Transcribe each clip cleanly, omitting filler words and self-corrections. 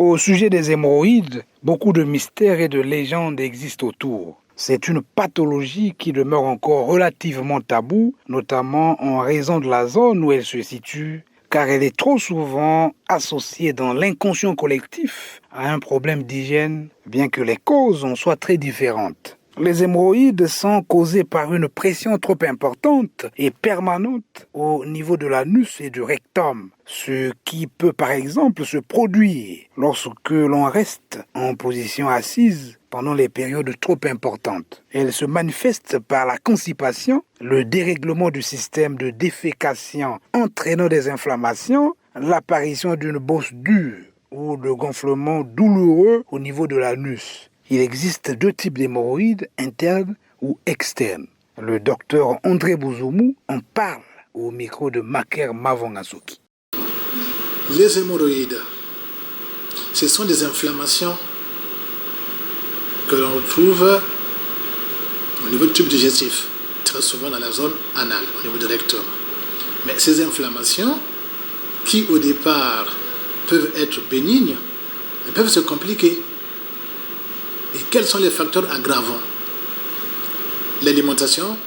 Au sujet des hémorroïdes, beaucoup de mystères et de légendes existent autour. C'est une pathologie qui demeure encore relativement taboue, notamment en raison de la zone où elle se situe, car elle est trop souvent associée dans l'inconscient collectif à un problème d'hygiène, bien que les causes en soient très différentes. Les hémorroïdes sont causées par une pression trop importante et permanente au niveau de l'anus et du rectum, ce qui peut par exemple se produire lorsque l'on reste en position assise pendant les périodes trop importantes. Elles se manifestent par la constipation, le dérèglement du système de défécation entraînant des inflammations, l'apparition d'une bosse dure ou de gonflements douloureux au niveau de l'anus. Il existe deux types d'hémorroïdes, internes ou externes. Le docteur André Bouzoumou en parle au micro de Maker Mavongasoki. Les hémorroïdes, ce sont des inflammations que l'on retrouve au niveau du tube digestif, très souvent dans la zone anale, au niveau du rectum. Mais ces inflammations, qui au départ peuvent être bénignes, elles peuvent se compliquer. Et quels sont les facteurs aggravants? L'alimentation,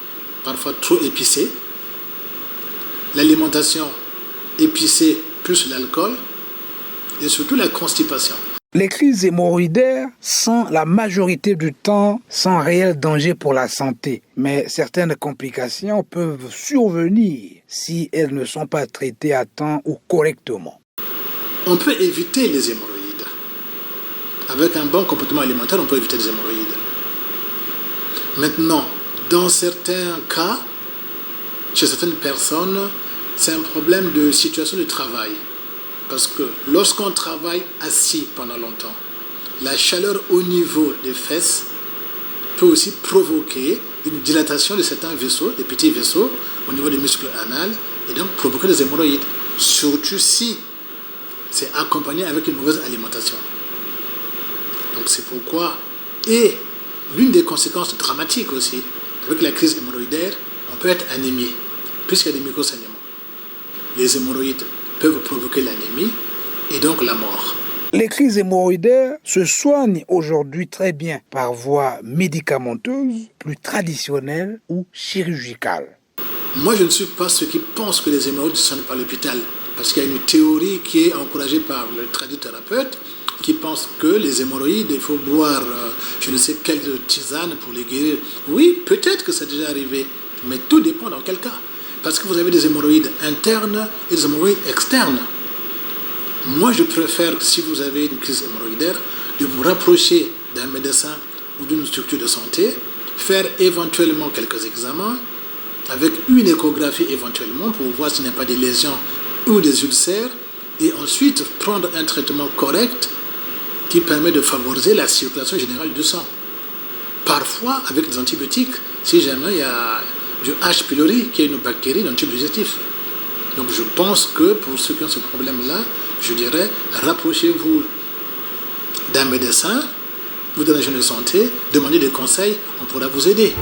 parfois trop épicée, l'alimentation épicée plus l'alcool, et surtout la constipation. Les crises hémorroïdaires sont la majorité du temps sans réel danger pour la santé, mais certaines complications peuvent survenir si elles ne sont pas traitées à temps ou correctement. On peut éviter les hémorroïdes. Avec un bon comportement alimentaire, on peut éviter les hémorroïdes. Maintenant, dans certains cas, chez certaines personnes, c'est un problème de situation de travail. Parce que lorsqu'on travaille assis pendant longtemps, la chaleur au niveau des fesses peut aussi provoquer une dilatation de certains vaisseaux, des petits vaisseaux, au niveau des muscles anal, et donc provoquer des hémorroïdes. Surtout si c'est accompagné avec une mauvaise alimentation. Donc c'est pourquoi, et l'une des conséquences dramatiques aussi, avec la crise hémorroïdaire, on peut être anémie, puisqu'il y a des microsaignements. Les hémorroïdes peuvent provoquer l'anémie et donc la mort. Les crises hémorroïdaires se soignent aujourd'hui très bien par voie médicamenteuse, plus traditionnelle ou chirurgicale. Moi, je ne suis pas ceux qui pensent que les hémorroïdes se soignent par l'hôpital, parce qu'il y a une théorie qui est encouragée par le tradithérapeute qui pense que les hémorroïdes, il faut boire je ne sais quelle tisane pour les guérir. Oui, peut-être que c'est déjà arrivé, mais tout dépend dans quel cas. Parce que vous avez des hémorroïdes internes et des hémorroïdes externes. Moi, je préfère, si vous avez une crise hémorroïdaire, de vous rapprocher d'un médecin ou d'une structure de santé, faire éventuellement quelques examens, avec une échographie éventuellement, pour voir s'il n'y a pas des lésions ou des ulcères, et ensuite prendre un traitement correct qui permet de favoriser la circulation générale du sang. Parfois avec des antibiotiques, si jamais il y a du H. pylori, qui est une bactérie dans le tube digestif. Donc je pense que pour ceux qui ont ce problème-là, je dirais, rapprochez-vous d'un médecin ou d'un agent de santé, demandez des conseils, on pourra vous aider.